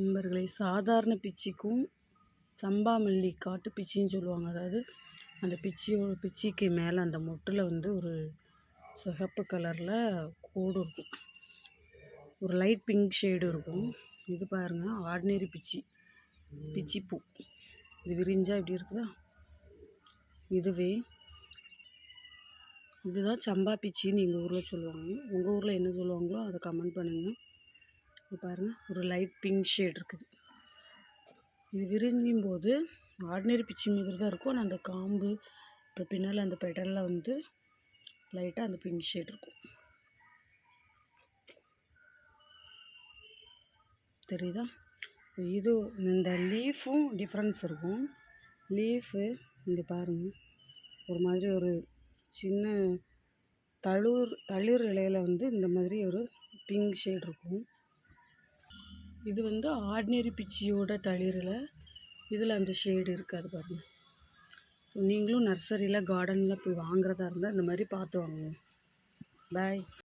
நண்பர்களே, சாதாரண பிச்சிக்கும் சம்பா மல்லி காட்டு பிச்சின்னு சொல்லுவாங்க. அதாவது அந்த பிச்சிக்கு மேலே அந்த மொட்டில் வந்து ஒரு சிகப்பு கலரில் கோடு இருக்கும், ஒரு லைட் பிங்க் ஷேடு இருக்கும். இது பாருங்கள், ஆர்டினரி பிச்சி பூ. இது விரிஞ்சால் இப்படி இருக்குதா? இதுதான் சம்பா பிச்சின்னு எங்கள் ஊரில் சொல்லுவாங்க. உங்கள் ஊரில் என்ன சொல்லுவாங்களோ அதை கமெண்ட் பண்ணுங்கள். இது பாருங்கள், ஒரு லைட் பிங்க் ஷேட் இருக்குது. இது விரிஞ்சும் போது ஆர்டினரி பிச்சி மாதிரி தான் இருக்கும். ஆனால் அந்த காம்பு அப்புறம் பின்னால் அந்த பெடலில் வந்து லைட்டாக அந்த பிங்க் ஷேட் இருக்கும். தெரியுதா? இது இந்த லீஃபும் டிஃப்ரென்ஸ் இருக்கும். லீஃபு இங்கே பாருங்கள், ஒரு மாதிரி ஒரு சின்ன தளிர் இலையில் வந்து இந்த மாதிரி ஒரு பிங்க் ஷேட் இருக்கும். இது வந்து ஆர்டினரி பிச்சியோட தளிரில் இதில் அந்த ஷேடு இருக்காது பாருங்கள். நீங்களும் நர்சரியில் கார்டனில் போய் வாங்குறதா இருந்தால் இந்த மாதிரி பார்த்து வாங்குங்க. பாய்.